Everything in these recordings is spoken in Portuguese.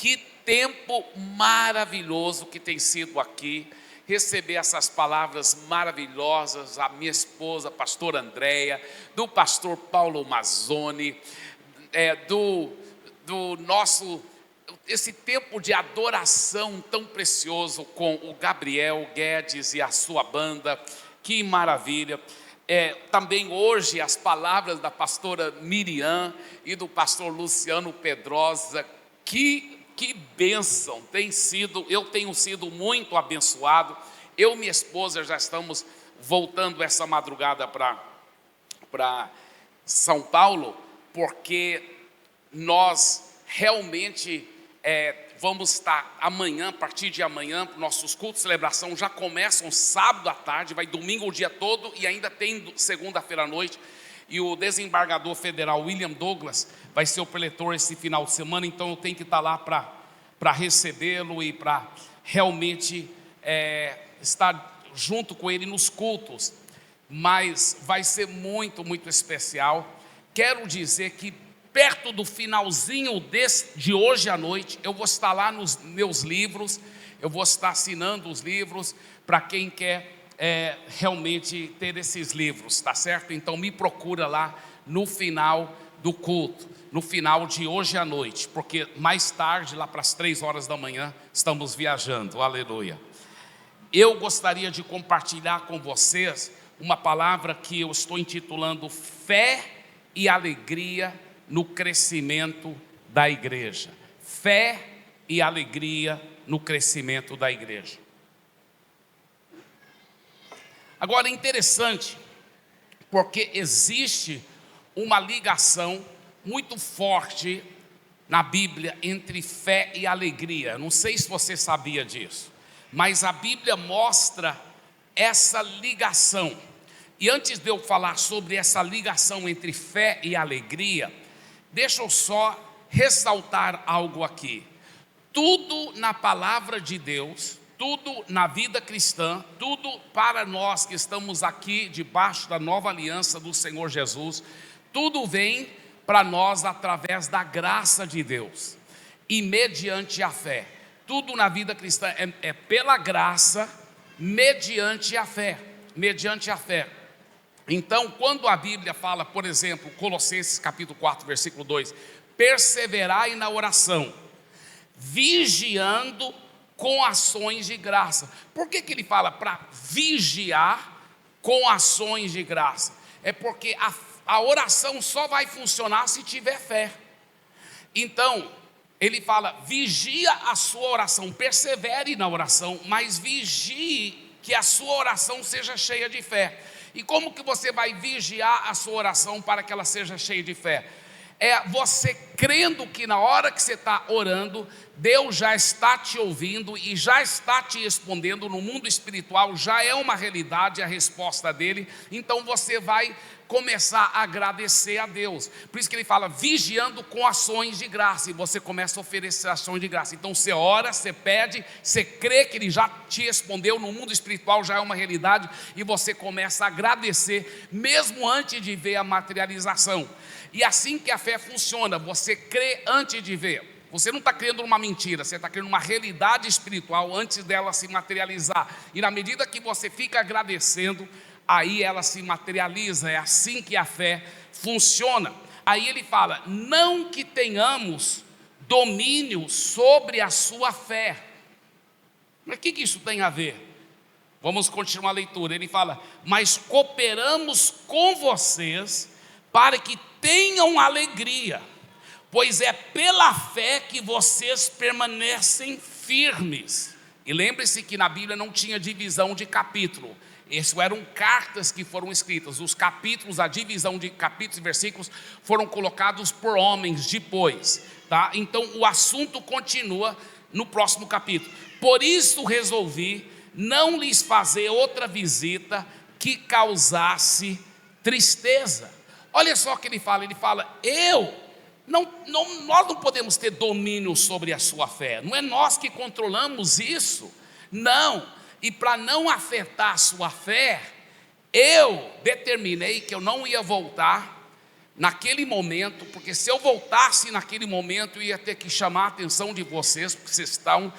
Que tempo maravilhoso que tem sido aqui, receber essas palavras maravilhosas, a minha esposa, a pastora Andréia, do pastor Paulo Mazzoni, do nosso, esse tempo de adoração tão precioso com o Gabriel Guedes e a sua banda, que maravilha. Também hoje as palavras da pastora Miriam e do pastor Luciano Pedrosa, que bênção tem sido. Eu tenho sido muito abençoado. Eu e minha esposa já estamos voltando essa madrugada para São Paulo, porque nós realmente vamos estar amanhã, a partir de amanhã, nossos cultos de celebração já começam sábado à tarde, vai domingo o dia todo e ainda tem segunda-feira à noite. E o desembargador federal William Douglas vai ser o preletor esse final de semana, então eu tenho que estar lá para recebê-lo e para realmente estar junto com ele nos cultos. Mas vai ser muito, muito especial. Quero dizer que perto do finalzinho de hoje à noite, eu vou estar lá nos meus livros, eu vou estar assinando os livros para quem quer realmente ter esses livros, tá certo? Então me procura lá no final do culto, no final de hoje à noite, porque mais tarde, lá para as 3 horas da manhã, estamos viajando, aleluia. Eu gostaria de compartilhar com vocês uma palavra que eu estou intitulando Fé e Alegria no Crescimento da Igreja. Fé e alegria no crescimento da igreja. Agora é interessante, porque existe uma ligação muito forte na Bíblia entre fé e alegria. Não sei se você sabia disso, mas a Bíblia mostra essa ligação. E antes de eu falar sobre essa ligação entre fé e alegria, deixa eu só ressaltar algo aqui. Tudo na palavra de Deus, tudo na vida cristã, tudo para nós que estamos aqui debaixo da nova aliança do Senhor Jesus, tudo vem para nós através da graça de Deus e mediante a fé. Tudo na vida cristã é pela graça, mediante a fé, mediante a fé. Então, quando a Bíblia fala, por exemplo, Colossenses capítulo 4, versículo 2, perseverai na oração, vigiando com ações de graça. Por que ele fala para vigiar com ações de graça? É porque a oração só vai funcionar se tiver fé. Então, ele fala, vigia a sua oração, persevere na oração, mas vigie que a sua oração seja cheia de fé. E como que você vai vigiar a sua oração para que ela seja cheia de fé? É você crendo que na hora que você está orando, Deus já está te ouvindo e já está te respondendo no mundo espiritual, já é uma realidade a resposta dele. Então você vai começar a agradecer a Deus. Por isso que ele fala, vigiando com ações de graça, e você começa a oferecer ações de graça. Então você ora, você pede, você crê que ele já te respondeu, no mundo espiritual já é uma realidade, e você começa a agradecer, mesmo antes de ver a materialização. E assim que a fé funciona, você crê antes de ver. Você não está crendo numa mentira, você está crendo numa realidade espiritual antes dela se materializar. E na medida que você fica agradecendo, aí ela se materializa. É assim que a fé funciona. Aí ele fala, não que tenhamos domínio sobre a sua fé. Mas o que isso tem a ver? Vamos continuar a leitura. Ele fala, mas cooperamos com vocês para que tenham alegria, pois é pela fé que vocês permanecem firmes. E lembre-se que na Bíblia não tinha divisão de capítulo. Essas eram cartas que foram escritas. Os capítulos, a divisão de capítulos e versículos foram colocados por homens depois, tá? Então o assunto continua no próximo capítulo. Por isso resolvi não lhes fazer outra visita que causasse tristeza. Olha só o que ele fala, nós não podemos ter domínio sobre a sua fé, não é nós que controlamos isso, não. E para não afetar a sua fé, eu determinei que eu não ia voltar naquele momento, porque se eu voltasse naquele momento, eu ia ter que chamar a atenção de vocês, porque vocês estão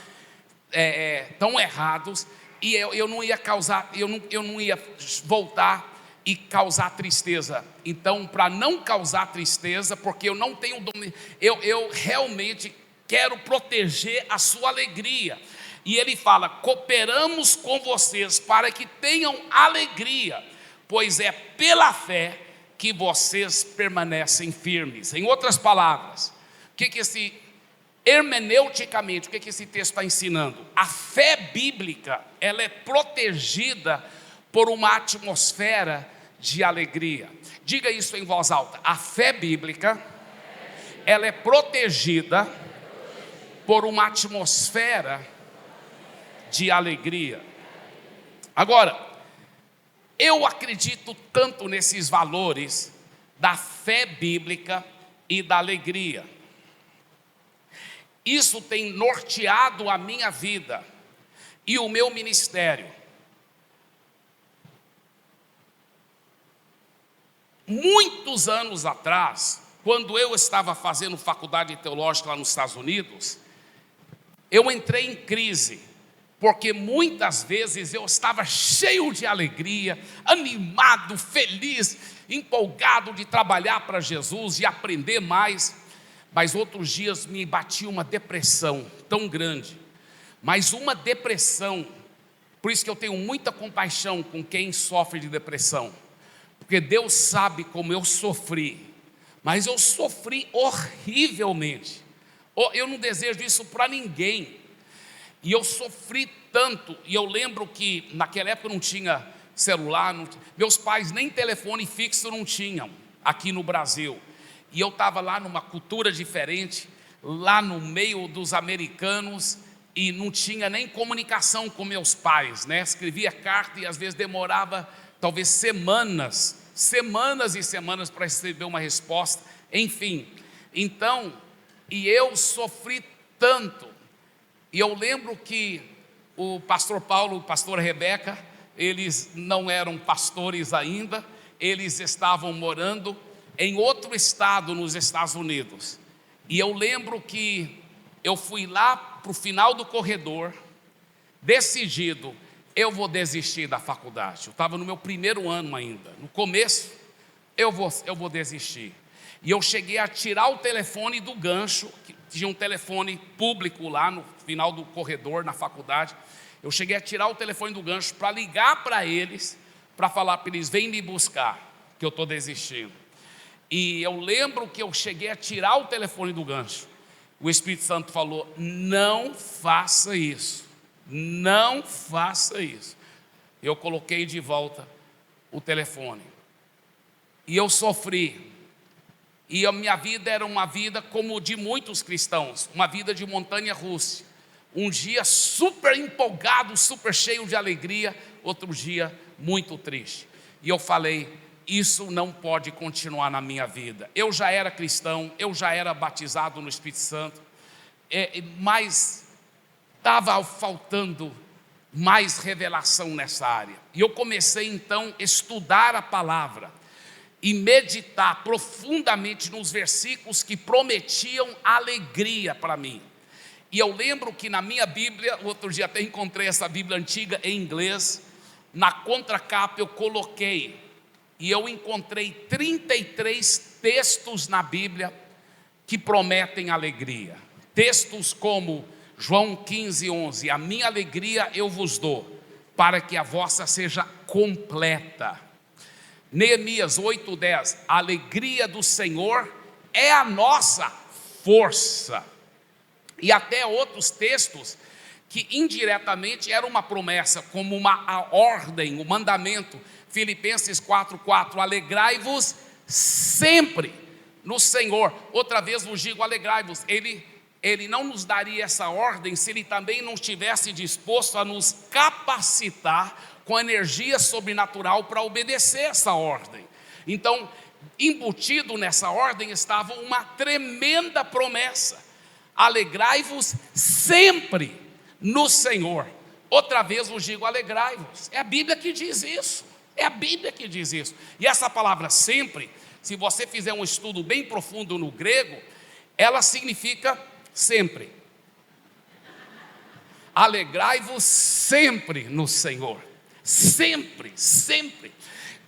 tão errados, e eu não ia causar, eu não ia voltar e causar tristeza. Então, para não causar tristeza, porque eu não tenho domínio, eu realmente quero proteger a sua alegria. E ele fala: cooperamos com vocês para que tenham alegria, pois é pela fé que vocês permanecem firmes. Em outras palavras, hermeneuticamente, o que esse texto está ensinando? A fé bíblica, ela é protegida por uma atmosfera de alegria. Diga isso em voz alta: a fé bíblica, ela é protegida por uma atmosfera de alegria. Agora, eu acredito tanto nesses valores da fé bíblica e da alegria. Isso tem norteado a minha vida e o meu ministério. Muitos anos atrás, quando eu estava fazendo faculdade teológica lá nos Estados Unidos, eu entrei em crise, porque muitas vezes eu estava cheio de alegria, animado, feliz, empolgado de trabalhar para Jesus e aprender mais, mas outros dias me batia uma depressão tão grande, mas uma depressão, por isso que eu tenho muita compaixão com quem sofre de depressão, porque Deus sabe como eu sofri, mas eu sofri horrivelmente. Eu não desejo isso para ninguém. E eu sofri tanto, e eu lembro que naquela época não tinha celular, meus pais nem telefone fixo não tinham aqui no Brasil. E eu estava lá numa cultura diferente, lá no meio dos americanos, e não tinha nem comunicação com meus pais, né? Escrevia carta e às vezes demorava talvez semanas e semanas para receber uma resposta, enfim. Então, e eu sofri tanto. E eu lembro que o pastor Paulo e a pastora Rebeca, eles não eram pastores ainda, eles estavam morando em outro estado nos Estados Unidos. E eu lembro que eu fui lá para o final do corredor, decidido, eu vou desistir da faculdade. Eu estava no meu primeiro ano ainda, no começo, eu vou desistir. E eu cheguei a tirar o telefone do gancho, que tinha um telefone público lá no final do corredor, na faculdade. Eu cheguei a tirar o telefone do gancho para ligar para eles, para falar para eles: vem me buscar, que eu estou desistindo. E eu lembro que eu cheguei a tirar o telefone do gancho. O Espírito Santo falou: não faça isso, não faça isso. Eu coloquei de volta o telefone. E eu sofri. E a minha vida era uma vida como de muitos cristãos, uma vida de montanha-russa. Um dia super empolgado, super cheio de alegria, outro dia muito triste. E eu falei: isso não pode continuar na minha vida. Eu já era cristão, eu já era batizado no Espírito Santo, mas estava faltando mais revelação nessa área. E eu comecei então a estudar a palavra e meditar profundamente nos versículos que prometiam alegria para mim. E eu lembro que na minha Bíblia, outro dia até encontrei essa Bíblia antiga em inglês, na contracapa eu coloquei, e eu encontrei 33 textos na Bíblia que prometem alegria. Textos como João 15:11, a minha alegria eu vos dou, para que a vossa seja completa. Neemias 8:10, a alegria do Senhor é a nossa força. E até outros textos que indiretamente era uma promessa, como uma ordem, um mandamento. Filipenses 4:4, alegrai-vos sempre no Senhor. Outra vez vos digo, alegrai-vos. Ele não nos daria essa ordem se Ele também não estivesse disposto a nos capacitar com energia sobrenatural para obedecer essa ordem. Então, embutido nessa ordem estava uma tremenda promessa: alegrai-vos sempre no Senhor. Outra vez vos digo, alegrai-vos. É a Bíblia que diz isso. É a Bíblia que diz isso. E essa palavra sempre se você fizer um estudo bem profundo no grego, ela significa sempre. Alegrai-vos sempre no Senhor. Sempre, sempre.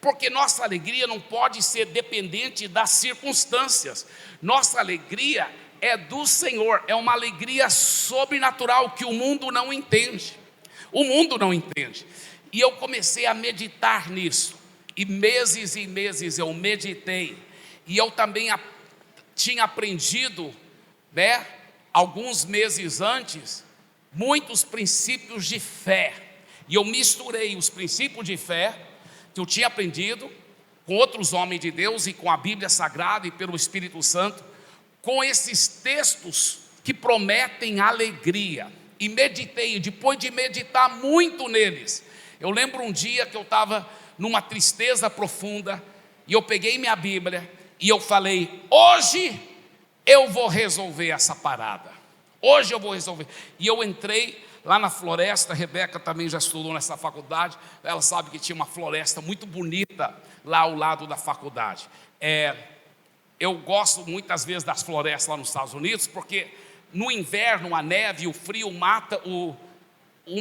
Porque nossa alegria não pode ser dependente das circunstâncias. Nossa alegria é do Senhor, é uma alegria sobrenatural que o mundo não entende. O mundo não entende. E eu comecei a meditar nisso. E meses eu meditei. E eu também tinha aprendido, né, alguns meses antes, muitos princípios de fé. E eu misturei os princípios de fé que eu tinha aprendido com outros homens de Deus e com a Bíblia Sagrada e pelo Espírito Santo, com esses textos que prometem alegria. E meditei, depois de meditar muito neles, eu lembro um dia que eu estava numa tristeza profunda, e eu peguei minha Bíblia, e eu falei, hoje eu vou resolver essa parada, hoje eu vou resolver. E eu entrei lá na floresta. A Rebeca também já estudou nessa faculdade, ela sabe que tinha uma floresta muito bonita lá ao lado da faculdade. Eu gosto muitas vezes das florestas lá nos Estados Unidos, porque no inverno a neve e o frio mata o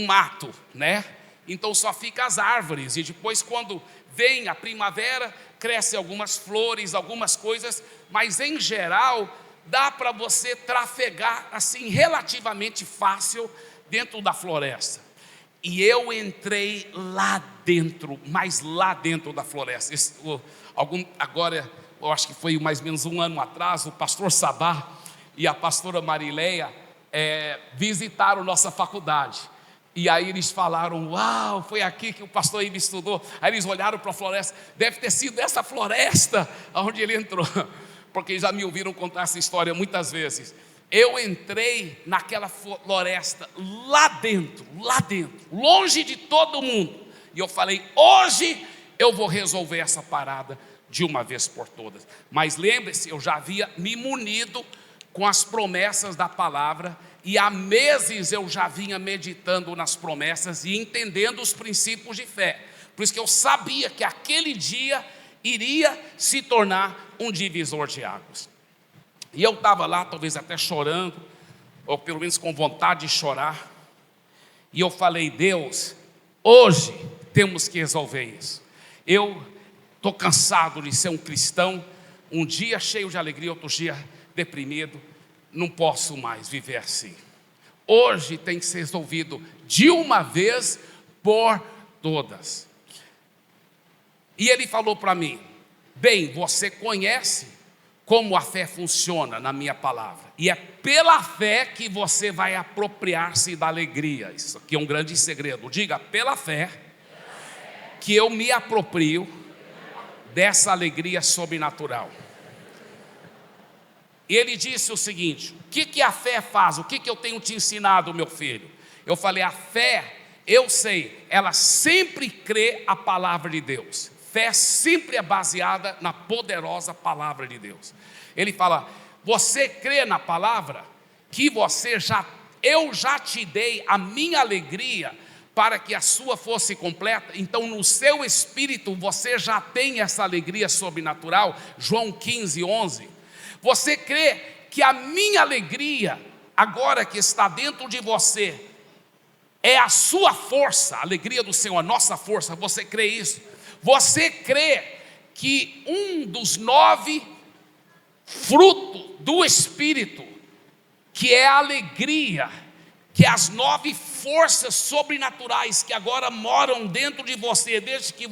mato, né? Então só fica as árvores, e depois quando vem a primavera, crescem algumas flores, algumas coisas, mas em geral dá para você trafegar assim relativamente fácil dentro da floresta. E eu entrei lá dentro, mas lá dentro da floresta. Agora, eu acho que foi mais ou menos um ano atrás, o pastor Sabá e a pastora Marileia visitaram nossa faculdade. E aí eles falaram, uau, foi aqui que o pastor Ibe estudou. Aí eles olharam para a floresta, deve ter sido essa floresta onde ele entrou, porque já me ouviram contar essa história muitas vezes. Eu entrei naquela floresta, lá dentro, longe de todo mundo. E eu falei, hoje eu vou resolver essa parada de uma vez por todas. Mas lembre-se, eu já havia me munido com as promessas da palavra, e há meses eu já vinha meditando nas promessas e entendendo os princípios de fé. Por isso que eu sabia que aquele dia iria se tornar um divisor de águas. E eu estava lá, talvez até chorando, ou pelo menos com vontade de chorar. E eu falei, Deus, hoje temos que resolver isso. Eu estou cansado de ser um cristão, um dia cheio de alegria, outro dia deprimido. Não posso mais viver assim. Hoje tem que ser resolvido de uma vez por todas. E ele falou para mim, bem, você conhece como a fé funciona na minha palavra, e é pela fé que você vai apropriar-se da alegria. Isso aqui é um grande segredo. Diga, pela fé que eu me aproprio dessa alegria sobrenatural. E ele disse o seguinte, o que a fé faz? O que eu tenho te ensinado, meu filho? Eu falei, a fé, eu sei, ela sempre crê a palavra de Deus. Fé sempre é baseada na poderosa palavra de Deus. Ele fala, você crê na palavra que eu já te dei a minha alegria para que a sua fosse completa. Então no seu espírito você já tem essa alegria sobrenatural. João 15:11. Você crê que a minha alegria, agora que está dentro de você, é a sua força, a alegria do Senhor, a nossa força. Você crê isso? Você crê que um dos 9 frutos do Espírito, que é a alegria, que as 9 forças sobrenaturais que agora moram dentro de você, desde que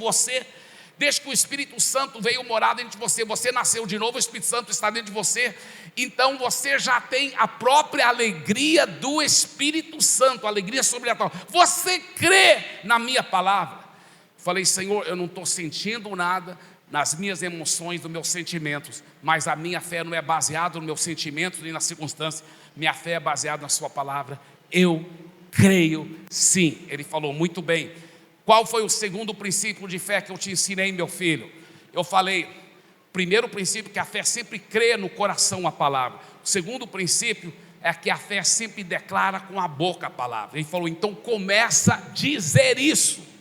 o Espírito Santo veio morar dentro de você, você nasceu de novo, o Espírito Santo está dentro de você, então você já tem a própria alegria do Espírito Santo, a alegria sobrenatural. Você crê na minha palavra? Falei, Senhor, eu não estou sentindo nada nas minhas emoções, nos meus sentimentos, mas a minha fé não é baseada nos meus sentimentos nem nas circunstâncias, minha fé é baseada na sua palavra. Eu creio sim. Ele falou, muito bem. Qual foi o segundo princípio de fé que eu te ensinei, meu filho? Eu falei, primeiro princípio, que a fé sempre crê no coração a palavra. O segundo princípio é que a fé sempre declara com a boca a palavra. Ele falou, então começa a dizer isso.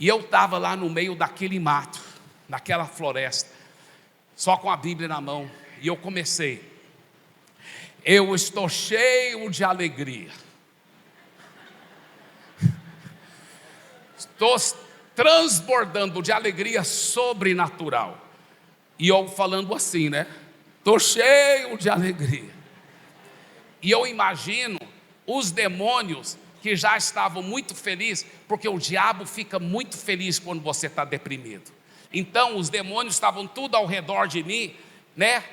E eu estava lá no meio daquele mato, naquela floresta, só com a Bíblia na mão, e eu comecei: eu estou cheio de alegria, estou transbordando de alegria sobrenatural. E eu falando assim, né? Estou cheio de alegria. E eu imagino os demônios que já estavam muito felizes, porque o diabo fica muito feliz quando você está deprimido. Então os demônios estavam tudo ao redor de mim, né?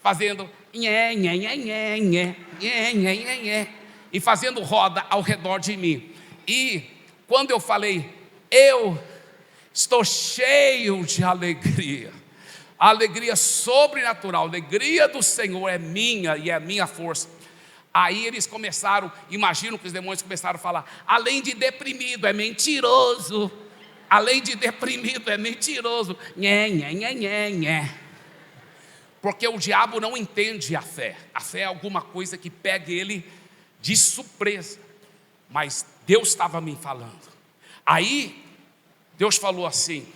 Fazendo nhé, nhé, nhé, nhé, nhé, nhé, nhé, nhé, nhé, e fazendo roda ao redor de mim. E quando eu falei: eu estou cheio de alegria, a alegria sobrenatural, a alegria do Senhor é minha e é a minha força. Aí eles começaram, imagino que os demônios começaram a falar: além de deprimido, é mentiroso. Além de deprimido, é mentiroso. Nhé, nhé, nhé, nhé, nhé. Porque o diabo não entende a fé. A fé é alguma coisa que pega ele de surpresa. Mas Deus estava me falando. Aí Deus falou assim: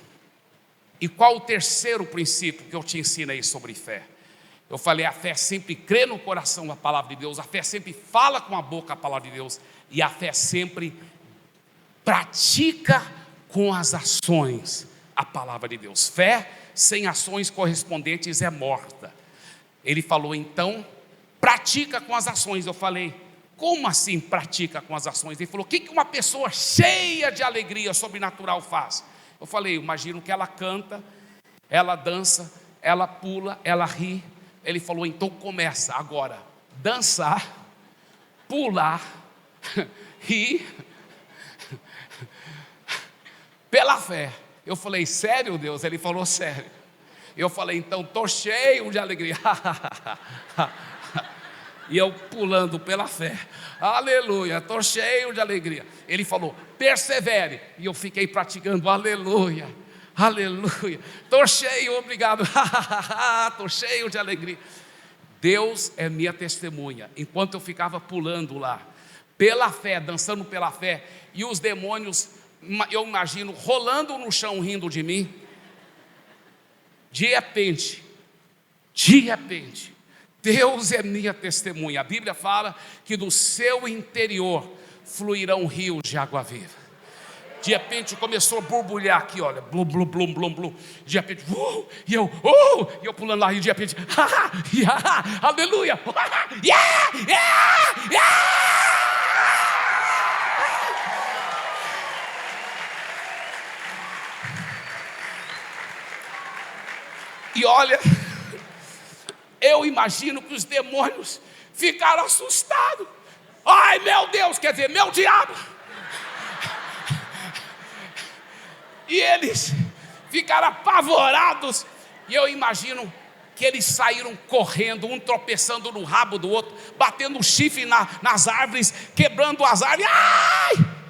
e qual o terceiro princípio que eu te ensinei sobre fé? Eu falei: a fé sempre crê no coração a palavra de Deus, a fé sempre fala com a boca a palavra de Deus, e a fé sempre pratica com as ações a palavra de Deus. Fé sem ações correspondentes é morta. Ele falou: então pratica com as ações. Eu falei: como assim pratica com as ações? Ele falou: o que uma pessoa cheia de alegria sobrenatural faz? Eu falei: imagino que ela canta, ela dança, ela pula, ela ri. Ele falou: então começa agora, dançar, pular, rir, pela fé. Eu falei: sério, Deus? Ele falou: sério. Eu falei: então estou cheio de alegria. E eu pulando pela fé, aleluia, estou cheio de alegria. Ele falou: persevere. E eu fiquei praticando, aleluia, aleluia, estou cheio, obrigado, estou cheio de alegria. Deus é minha testemunha. Enquanto eu ficava pulando lá, pela fé, dançando pela fé, e os demônios, eu imagino, rolando no chão, rindo de mim. De repente, Deus é minha testemunha. A Bíblia fala que do seu interior fluirão rios de água viva. De repente começou a borbulhar aqui, olha, blum, blum, blum, blum, blum. De repente, e eu pulando lá, e de repente, aleluia, E olha, eu imagino que os demônios ficaram assustados. Ai, meu Deus, quer dizer, meu diabo. E eles ficaram apavorados. E eu imagino que eles saíram correndo, um tropeçando no rabo do outro, batendo o chifre nas árvores, quebrando as árvores. Ai!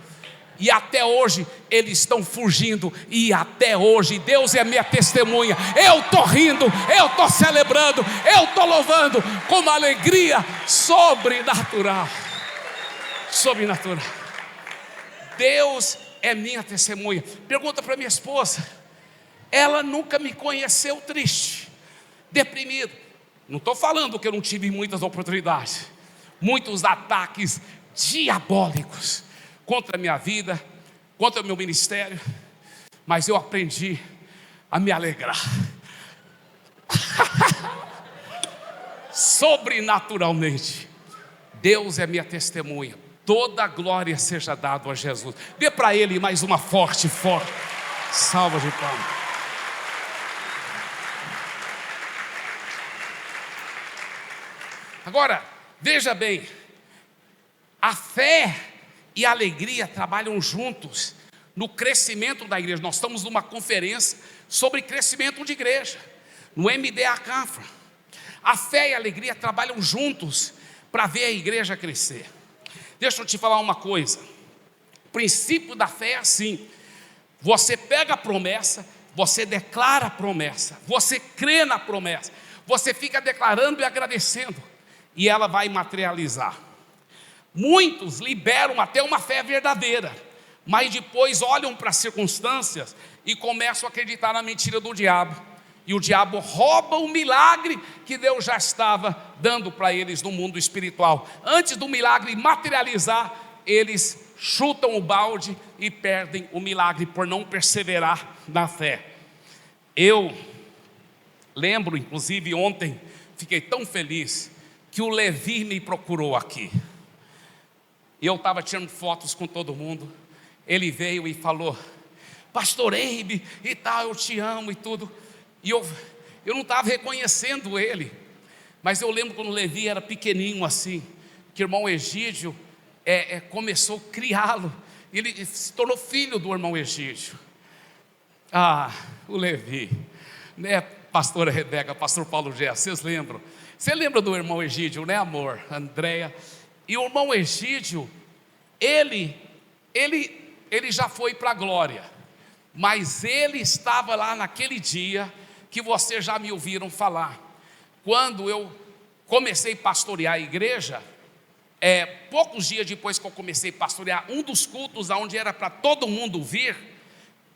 E até hoje eles estão fugindo. E até hoje, Deus é minha testemunha, eu estou rindo, eu estou celebrando, eu estou louvando com uma alegria sobrenatural. Sobrenatural. Deus é minha testemunha. Pergunta para minha esposa: ela nunca me conheceu triste, deprimido. Não estou falando que eu não tive muitas oportunidades, muitos ataques diabólicos contra a minha vida, contra o meu ministério, mas eu aprendi a me alegrar sobrenaturalmente. Deus é minha testemunha. Toda a glória seja dada a Jesus. Dê para Ele mais uma forte salva de palmas. Agora, veja bem, a fé e a alegria trabalham juntos no crescimento da igreja. Nós estamos numa conferência sobre crescimento de igreja, no MDA Canfra. A fé e a alegria trabalham juntos para ver a igreja crescer. Deixa eu te falar uma coisa: o princípio da fé é assim: você pega a promessa, você declara a promessa, você crê na promessa, você fica declarando e agradecendo, e ela vai materializar. Muitos liberam até uma fé verdadeira, mas depois olham para as circunstâncias e começam a acreditar na mentira do diabo. E o diabo rouba o milagre que Deus já estava dando para eles no mundo espiritual. Antes do milagre materializar, eles chutam o balde e perdem o milagre por não perseverar na fé. Eu lembro, inclusive ontem, fiquei tão feliz que o Levi me procurou aqui. E eu estava tirando fotos com todo mundo. Ele veio e falou: pastor Eibe e tal, eu te amo e tudo. E eu não estava reconhecendo ele. Mas eu lembro quando o Levi era pequenininho assim, que o irmão Egídio começou a criá-lo. Ele se tornou filho do irmão Egídio. O Levi, né, pastora Rebeca, pastor Paulo Gé, vocês lembram? Você lembra do irmão Egídio, né, amor? Andréia. E o irmão Egídio, ele já foi para a glória, mas ele estava lá naquele dia que vocês já me ouviram falar. Quando eu comecei a pastorear a igreja, poucos dias depois que eu comecei a pastorear, um dos cultos onde era para todo mundo vir,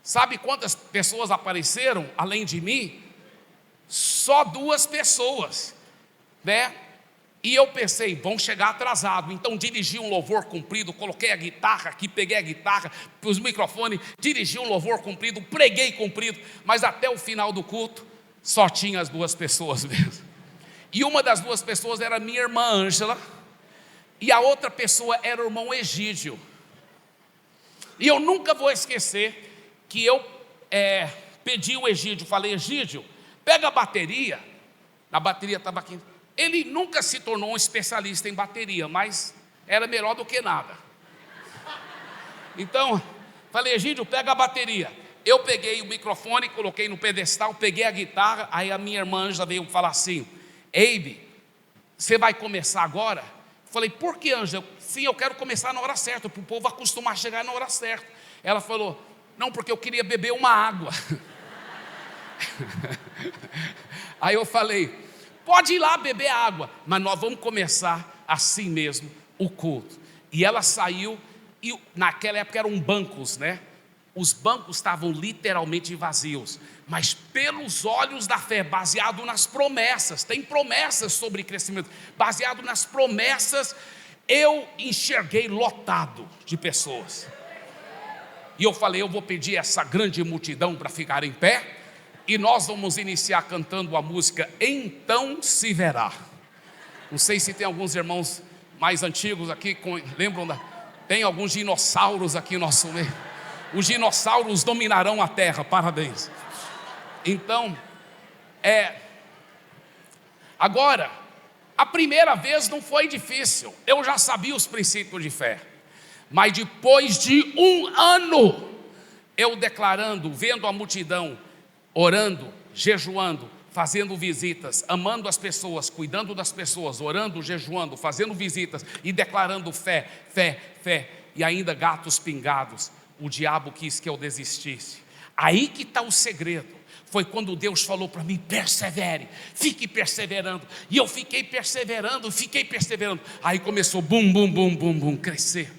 sabe quantas pessoas apareceram além de mim? Só 2 pessoas, né? E eu pensei, vão chegar atrasado. Então dirigi um louvor comprido, coloquei a guitarra aqui, peguei a guitarra, os microfones, dirigi um louvor comprido, preguei comprido, mas até o final do culto só tinha as 2 pessoas mesmo. E uma das 2 pessoas era minha irmã Ângela, e a outra pessoa era o irmão Egídio. E eu nunca vou esquecer que eu pedi o Egídio, falei: Egídio, pega a bateria. A bateria estava aqui. Ele nunca se tornou um especialista em bateria, mas era melhor do que nada. Então, falei: Egídio, pega a bateria. Eu peguei o microfone, coloquei no pedestal, peguei a guitarra. Aí a minha irmã Ângela veio falar assim: Eibe, você vai começar agora? Falei: por que, Ângela? Sim, eu quero começar na hora certa, para o povo acostumar a chegar na hora certa. Ela falou: não, porque eu queria beber uma água. Aí eu falei: pode ir lá beber água, mas nós vamos começar assim mesmo o culto. E ela saiu, e naquela época eram bancos, né? Os bancos estavam literalmente vazios, mas pelos olhos da fé, baseado nas promessas, tem promessas sobre crescimento, baseado nas promessas, eu enxerguei lotado de pessoas. E eu falei: eu vou pedir essa grande multidão para ficar em pé, e nós vamos iniciar cantando a música Então Se Verá. Não sei se tem alguns irmãos mais antigos aqui, lembram tem alguns dinossauros aqui no nosso meio. Os dinossauros dominarão a terra, parabéns. Então, agora, a primeira vez não foi difícil, eu já sabia os princípios de fé. Mas depois de 1 ano, eu declarando, vendo a multidão, orando, jejuando, fazendo visitas, amando as pessoas, cuidando das pessoas, orando, jejuando, fazendo visitas e declarando fé, fé, fé, e ainda gatos pingados, o diabo quis que eu desistisse. Aí que está o segredo. Foi quando Deus falou para mim: persevere, fique perseverando. E eu fiquei perseverando. Aí começou bum, bum, bum, bum, bum, crescer.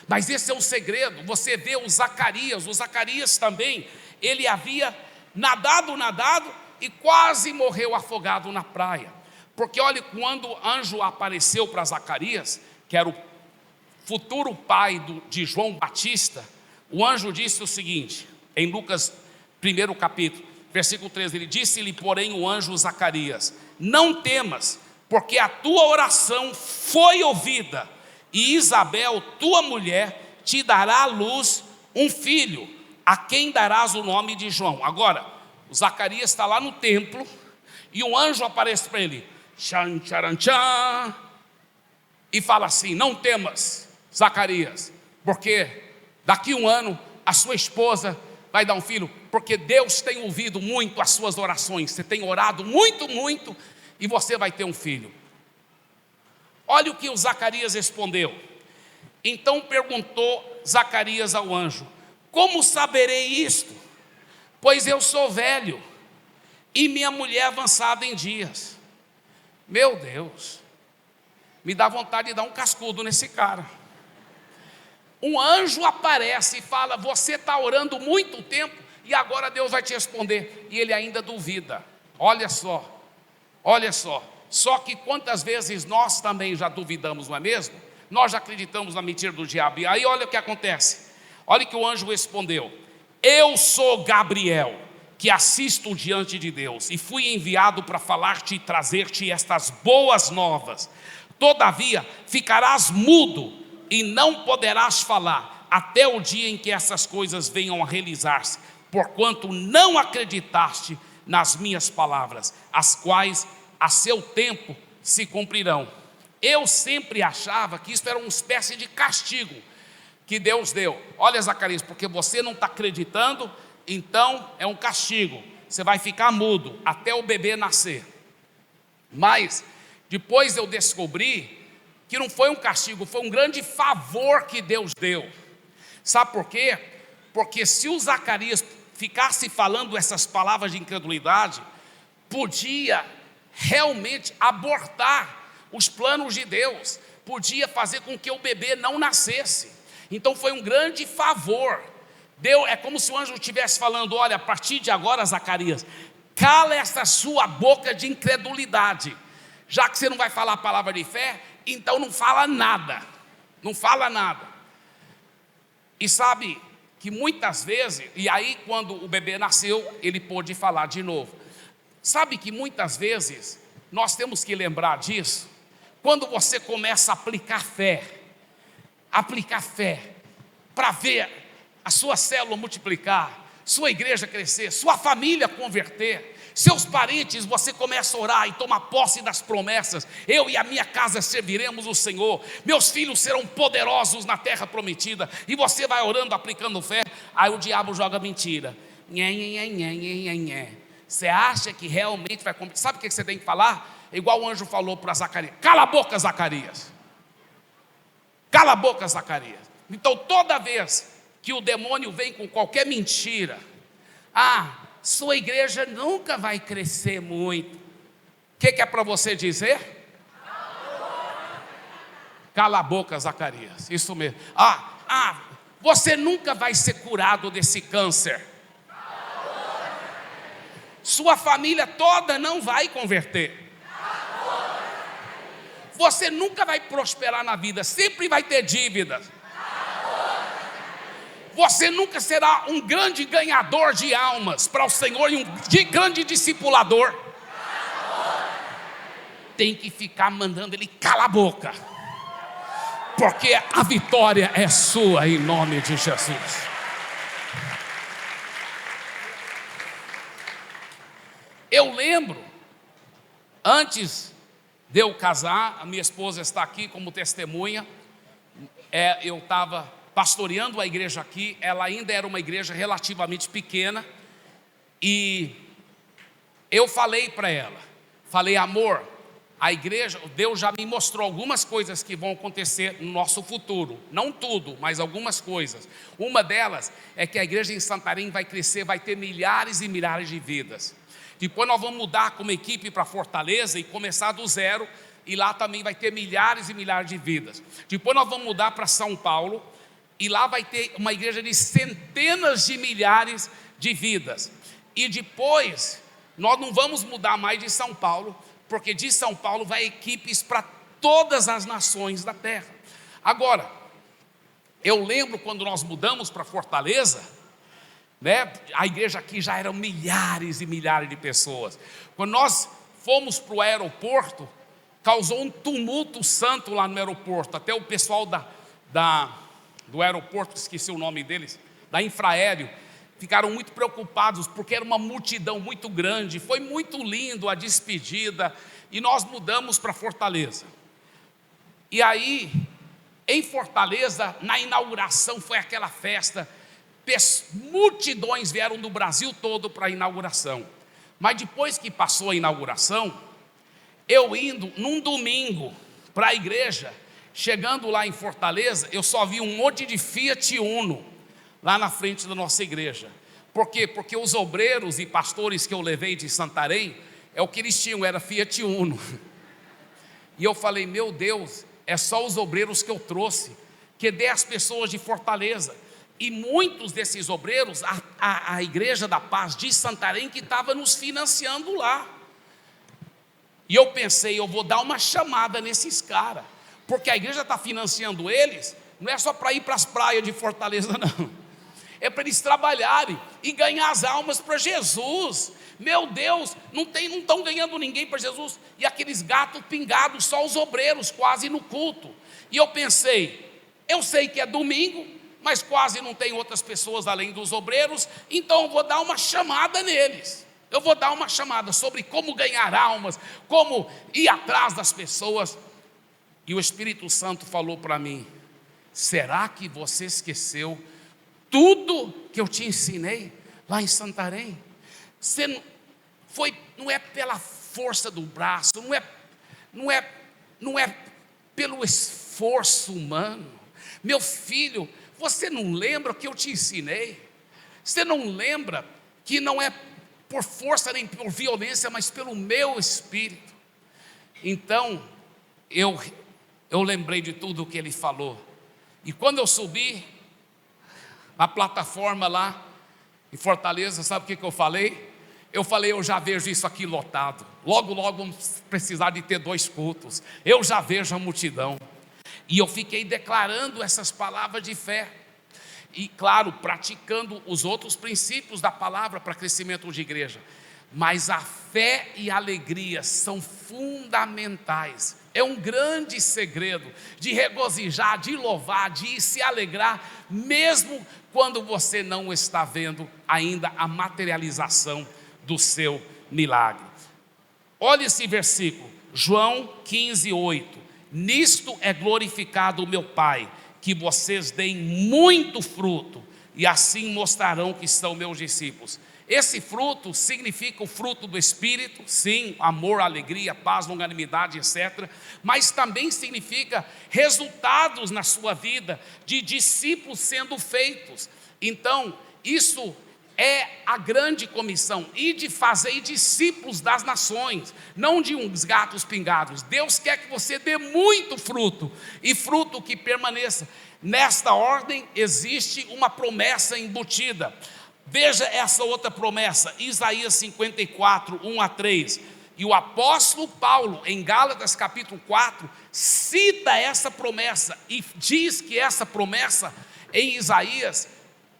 Mas esse é o segredo. Você vê o Zacarias também, ele havia nadado e quase morreu afogado na praia. Porque olha, quando o anjo apareceu para Zacarias, que era o futuro pai de João Batista, o anjo disse o seguinte, em Lucas 1 capítulo, versículo 13, ele disse-lhe, porém, o anjo Zacarias: não temas, porque a tua oração foi ouvida, e Isabel, tua mulher, te dará à luz um filho, a quem darás o nome de João. Agora, o Zacarias está lá no templo, e um anjo aparece para ele, tchan, tcharan, tchan, e fala assim: não temas, Zacarias, porque daqui 1 ano a sua esposa vai dar um filho, porque Deus tem ouvido muito as suas orações, você tem orado muito, muito, e você vai ter um filho. Olha o que o Zacarias respondeu. Então perguntou Zacarias ao anjo: como saberei isto? Pois eu sou velho, e minha mulher avançada em dias. Meu Deus, me dá vontade de dar um cascudo nesse cara. Um anjo aparece e fala: você está orando muito tempo, e agora Deus vai te responder. E ele ainda duvida. Olha só, olha só. Só que quantas vezes nós também já duvidamos, não é mesmo? Nós já acreditamos na mentira do diabo. E aí olha o que acontece. Olha o que o anjo respondeu: eu sou Gabriel, que assisto diante de Deus, e fui enviado para falar-te e trazer-te estas boas novas. Todavia ficarás mudo e não poderás falar até o dia em que essas coisas venham a realizar-se, porquanto não acreditaste nas minhas palavras, as quais a seu tempo se cumprirão. Eu sempre achava que isso era uma espécie de castigo que Deus deu. Olha, Zacarias, porque você não está acreditando, então é um castigo, você vai ficar mudo até o bebê nascer. Mas depois eu descobri que não foi um castigo, foi um grande favor que Deus deu. Sabe por quê? Porque se o Zacarias ficasse falando essas palavras de incredulidade, podia realmente abortar os planos de Deus, podia fazer com que o bebê não nascesse. Então foi um grande favor. Deus, é como se o anjo estivesse falando: olha, a partir de agora, Zacarias, cala essa sua boca de incredulidade. Já que você não vai falar a palavra de fé, então não fala nada, não fala nada. E sabe que muitas vezes, e aí quando o bebê nasceu, ele pôde falar de novo. Sabe que muitas vezes nós temos que lembrar disso. Quando você começa a aplicar fé para ver a sua célula multiplicar, sua igreja crescer, sua família converter, seus parentes, você começa a orar e tomar posse das promessas: eu e a minha casa serviremos o Senhor, meus filhos serão poderosos na terra prometida, e você vai orando, aplicando fé. Aí o diabo joga mentira. Você acha que realmente vai cumprir? Sabe o que você tem que falar? Igual o anjo falou para Zacarias: cala a boca, Zacarias, cala a boca, Zacarias. Então toda vez que o demônio vem com qualquer mentira, sua igreja nunca vai crescer muito, o que é para você dizer? Cala a boca, Zacarias. Isso mesmo. Você nunca vai ser curado desse câncer, sua família toda não vai converter, você nunca vai prosperar na vida, sempre vai ter dívidas, você nunca será um grande ganhador de almas para o Senhor e um grande discipulador. Tem que ficar mandando ele calar a boca, porque a vitória é sua em nome de Jesus. Eu lembro, antes de eu casar, a minha esposa está aqui como testemunha, eu estava pastoreando a igreja aqui, ela ainda era uma igreja relativamente pequena, e eu falei para ela, amor, a igreja, Deus já me mostrou algumas coisas que vão acontecer no nosso futuro, não tudo, mas algumas coisas. Uma delas é que a igreja em Santarém vai crescer, vai ter milhares e milhares de vidas. Depois nós vamos mudar como equipe para Fortaleza e começar do zero, e lá também vai ter milhares e milhares de vidas. Depois nós vamos mudar para São Paulo, e lá vai ter uma igreja de centenas de milhares de vidas. E depois nós não vamos mudar mais de São Paulo, porque de São Paulo vai equipes para todas as nações da terra. Agora, eu lembro quando nós mudamos para Fortaleza, a igreja aqui já eram milhares e milhares de pessoas. Quando nós fomos para o aeroporto, causou um tumulto santo lá no aeroporto. Até o pessoal do aeroporto, esqueci o nome deles, da Infraéreo, ficaram muito preocupados, porque era uma multidão muito grande. Foi muito lindo a despedida, e nós mudamos para Fortaleza. E aí, em Fortaleza, na inauguração, foi aquela festa, multidões vieram do Brasil todo para a inauguração. Mas depois que passou a inauguração, eu indo num domingo para a igreja, chegando lá em Fortaleza, eu só vi um monte de Fiat Uno lá na frente da nossa igreja. Por quê? Porque os obreiros e pastores que eu levei de Santarém, o que eles tinham era Fiat Uno. E eu falei: meu Deus, é só os obreiros que eu trouxe, que dê as pessoas de Fortaleza. E muitos desses obreiros, a Igreja da Paz de Santarém, que estava nos financiando lá. E eu pensei, eu vou dar uma chamada nesses caras, porque a igreja está financiando eles, não é só para ir para as praias de Fortaleza, não. É para eles trabalharem e ganhar as almas para Jesus. Meu Deus, não estão ganhando ninguém para Jesus. E aqueles gatos pingados, só os obreiros quase no culto. E eu pensei, eu sei que é domingo, mas quase não tem outras pessoas além dos obreiros, então eu vou dar uma chamada neles. Eu vou dar uma chamada sobre como ganhar almas, como ir atrás das pessoas. E o Espírito Santo falou para mim: será que você esqueceu tudo que eu te ensinei lá em Santarém? Não é pela força do braço, não é pelo esforço humano. Meu filho, você não lembra o que eu te ensinei? Você não lembra que não é por força nem por violência, mas pelo meu Espírito? Então, eu lembrei de tudo o que ele falou. E quando eu subi na plataforma lá em Fortaleza, sabe o que eu falei? Eu falei, eu já vejo isso aqui lotado. Logo, logo vamos precisar de ter 2 cultos. Eu já vejo a multidão. E eu fiquei declarando essas palavras de fé. E claro, praticando os outros princípios da palavra para crescimento de igreja. Mas a fé e a alegria são fundamentais. É um grande segredo de regozijar, de louvar, de se alegrar, mesmo quando você não está vendo ainda a materialização do seu milagre. Olha esse versículo, João 15:8. Nisto é glorificado o meu Pai, que vocês deem muito fruto, e assim mostrarão que são meus discípulos. Esse fruto significa o fruto do Espírito, sim, amor, alegria, paz, longanimidade, etc. Mas também significa resultados na sua vida, de discípulos sendo feitos. Então, isso é a grande comissão, e de fazer discípulos das nações, não de uns gatos pingados. Deus quer que você dê muito fruto, e fruto que permaneça. Nesta ordem existe uma promessa embutida. Veja essa outra promessa, Isaías 54, 1-3. E o apóstolo Paulo, em Gálatas capítulo 4, cita essa promessa, e diz que essa promessa em Isaías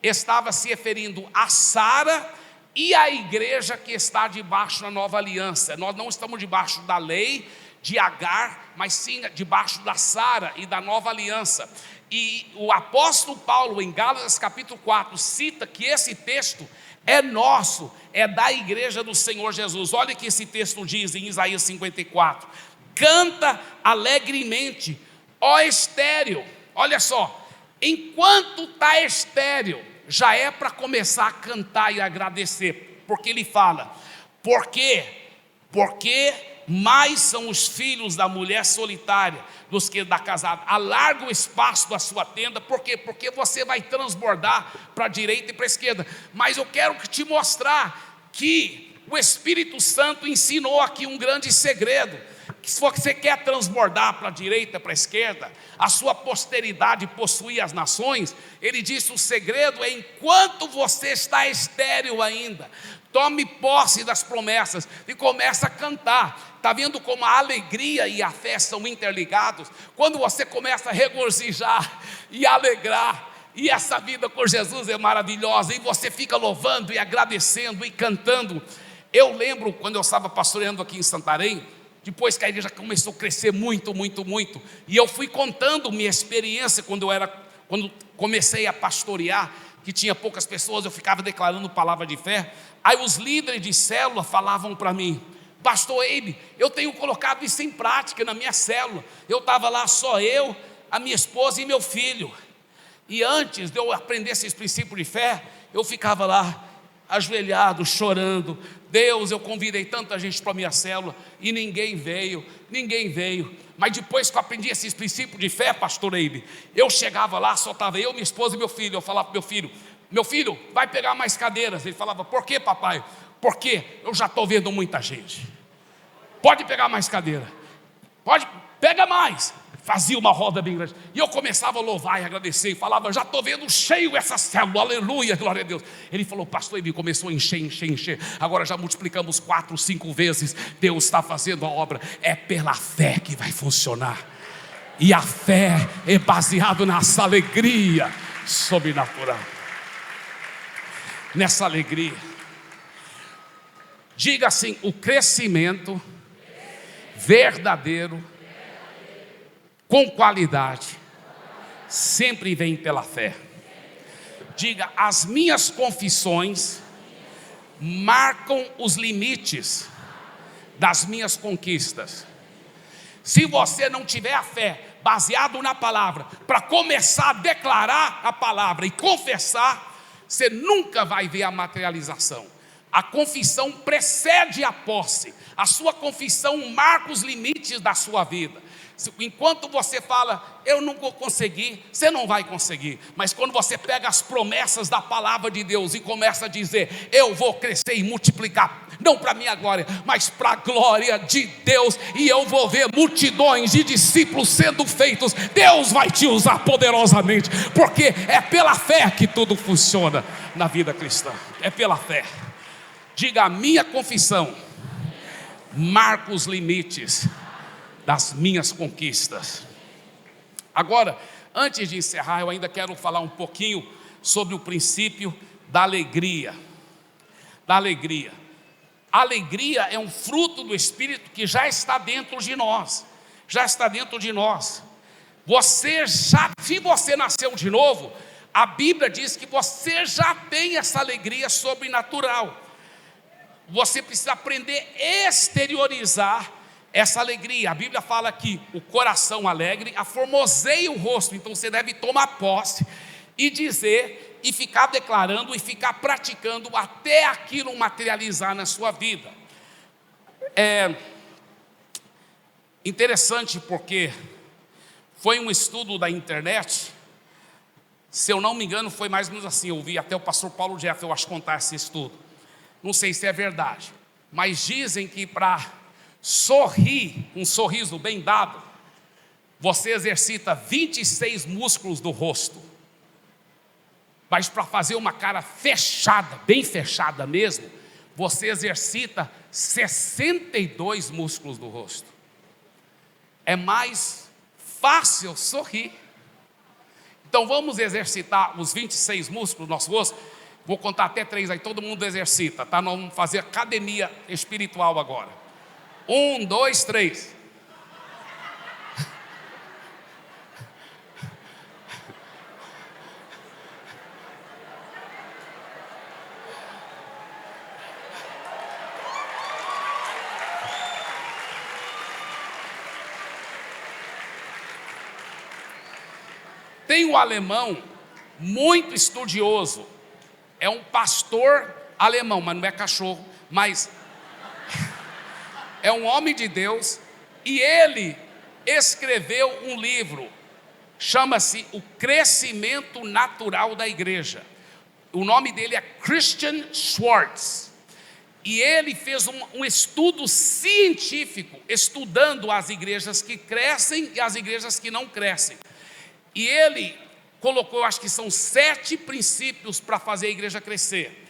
estava se referindo a Sara e a igreja que está debaixo da nova aliança. Nós não estamos debaixo da lei de Agar, mas sim debaixo da Sara e da nova aliança. E o apóstolo Paulo, em Gálatas capítulo 4, cita que esse texto é nosso, é da igreja do Senhor Jesus. Olha o que esse texto diz em Isaías 54: canta alegremente, ó estéril. Olha só, enquanto está estéril, já é para começar a cantar e agradecer, porque ele fala, porque mais são os filhos da mulher solitária dos que da casada. Alarga o espaço da sua tenda. Por quê? Porque você vai transbordar para a direita e para a esquerda. Mas eu quero te mostrar que o Espírito Santo ensinou aqui um grande segredo. Que se você quer transbordar para a direita, para a esquerda, a sua posteridade possuir as nações, ele disse: o segredo é enquanto você está estéril ainda, tome posse das promessas e começa a cantar. Está vendo como a alegria e a fé são interligados? Quando você começa a regozijar e alegrar, e essa vida com Jesus é maravilhosa, e você fica louvando e agradecendo e cantando. Eu lembro quando eu estava pastoreando aqui em Santarém, depois que a igreja começou a crescer muito, e eu fui contando minha experiência quando comecei a pastorear, que tinha poucas pessoas, eu ficava declarando palavra de fé. Aí os líderes de célula falavam para mim: pastor Eibe, eu tenho colocado isso em prática na minha célula. Eu estava lá só eu, a minha esposa e meu filho. E antes de eu aprender esses princípios de fé, eu ficava lá ajoelhado, chorando. Deus, eu convidei tanta gente para a minha célula e ninguém veio. Mas depois que eu aprendi esses princípios de fé, pastor Eibe, eu chegava lá, só estava eu, minha esposa e meu filho. Eu falava para meu filho, vai pegar mais cadeiras. Ele falava: por quê, papai? Porque eu já estou vendo muita gente. Pode pegar mais cadeira. Pode, pega mais. fazia uma roda bem grande, e eu começava a louvar e agradecer, e falava, já estou vendo cheio essa célula, aleluia, glória a Deus. Ele falou, pastor, ele começou a encher, agora já multiplicamos 4, 5 vezes, Deus está fazendo a obra, é pela fé que vai funcionar, e a fé é baseada nessa alegria sobrenatural, nessa alegria. Diga assim, o crescimento verdadeiro, com qualidade, sempre vem pela fé. Diga, as minhas confissões marcam os limites das minhas conquistas. Se você não tiver a fé baseado na palavra, para começar a declarar a palavra e confessar, você nunca vai ver a materialização. A confissão precede a posse. A sua confissão marca os limites da sua vida. Enquanto você fala, eu não vou conseguir, você não vai conseguir. Mas quando você pega as promessas da palavra de Deus e começa a dizer, eu vou crescer e multiplicar, não para a minha glória, mas para a glória de Deus, e eu vou ver multidões de discípulos sendo feitos, Deus vai te usar poderosamente, porque é pela fé que tudo funciona na vida cristã, é pela fé. Diga, a minha confissão marca os limites das minhas conquistas. Agora, antes de encerrar, eu ainda quero falar um pouquinho sobre o princípio da alegria. Da alegria. A alegria é um fruto do Espírito que já está dentro de nós. Já está dentro de nós. Se você nasceu de novo, a Bíblia diz que você já tem essa alegria sobrenatural. Você precisa aprender a exteriorizar essa alegria. A Bíblia fala que o coração alegre aformoseia o rosto. Então você deve tomar posse e dizer, e ficar declarando, e ficar praticando até aquilo materializar na sua vida. É interessante porque foi um estudo da internet. Se eu não me engano, foi mais ou menos assim. Eu vi até o pastor Paulo Jeff, eu acho, contar esse estudo. Não sei se é verdade, mas dizem que para sorrir, um sorriso bem dado, você exercita 26 músculos do rosto. Mas para fazer uma cara fechada, bem fechada mesmo, você exercita 62 músculos do rosto. É mais fácil sorrir. Então vamos exercitar os 26 músculos do nosso rosto. Vou contar até 3, aí todo mundo exercita, tá? Nós vamos fazer academia espiritual agora. 1, 2, 3. Tem um alemão muito estudioso. É um pastor alemão, mas não é cachorro, mas é um homem de Deus, e ele escreveu um livro, chama-se O Crescimento Natural da Igreja. O nome dele é Christian Schwartz, e ele fez um estudo científico, estudando as igrejas que crescem e as igrejas que não crescem, e ele colocou, acho que são 7 princípios para fazer a igreja crescer.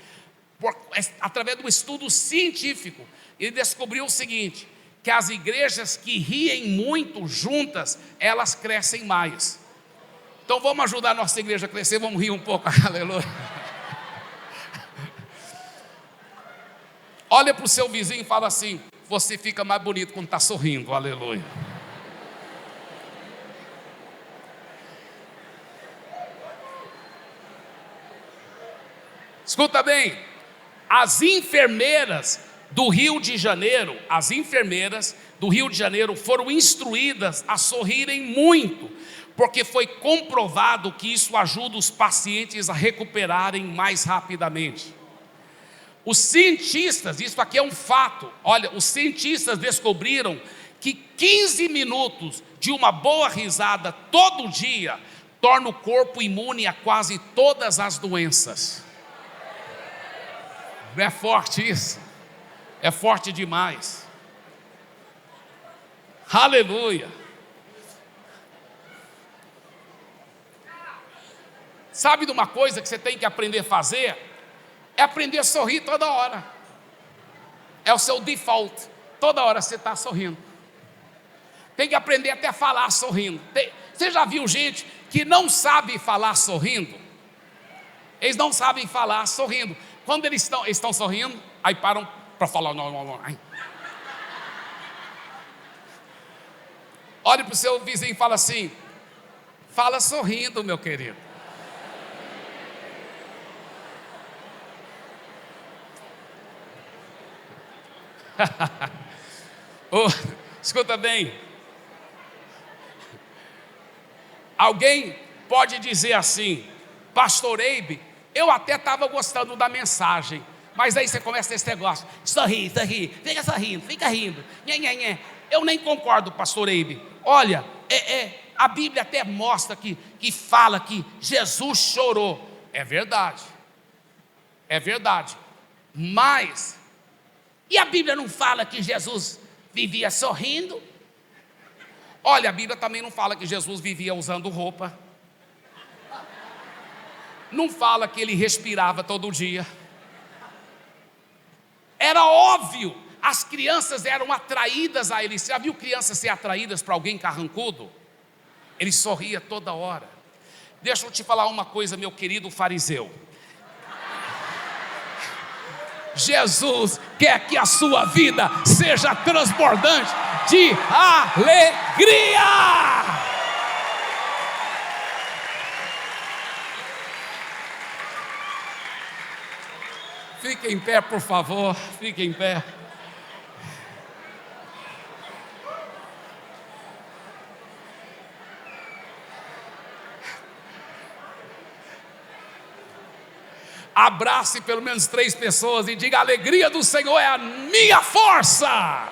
Através do estudo científico, ele descobriu o seguinte, que as igrejas que riem muito juntas, elas crescem mais. Então vamos ajudar a nossa igreja a crescer, vamos rir um pouco, aleluia. Olha para o seu vizinho e fala assim, você fica mais bonito quando está sorrindo, aleluia. Escuta bem, as enfermeiras do Rio de Janeiro, foram instruídas a sorrirem muito, porque foi comprovado que isso ajuda os pacientes a recuperarem mais rapidamente. Os cientistas, isso aqui é um fato, olha, os cientistas descobriram que 15 minutos de uma boa risada todo dia torna o corpo imune a quase todas as doenças. Não é forte isso? É forte demais. Aleluia. Sabe de uma coisa que você tem que aprender a fazer? É aprender a sorrir toda hora. É o seu default. Toda hora você está sorrindo. Tem que aprender até a falar sorrindo. Você já viu gente que não sabe falar sorrindo? Eles não sabem falar sorrindo. Quando eles estão sorrindo, aí param para falar. Não. Olhe para o seu vizinho e fala assim: fala sorrindo, meu querido. Oh, escuta bem. Alguém pode dizer assim: Pastor Eibe, eu até estava gostando da mensagem, mas aí você começa esse negócio, sorri, fica rindo, nhê. Eu nem concordo, Pastor Eibe. Olha, a Bíblia até mostra que fala que Jesus chorou. É verdade, mas e a Bíblia não fala que Jesus vivia sorrindo? Olha, a Bíblia também não fala que Jesus vivia usando roupa. Não fala que ele respirava todo dia. Era óbvio, as crianças eram atraídas a ele. Você já viu crianças ser atraídas para alguém carrancudo? Ele sorria toda hora. Deixa eu te falar uma coisa, meu querido fariseu. Jesus quer que a sua vida seja transbordante de alegria. Fique em pé, por favor, fique em pé. Abrace pelo menos 3 pessoas e diga: a alegria do Senhor é a minha força.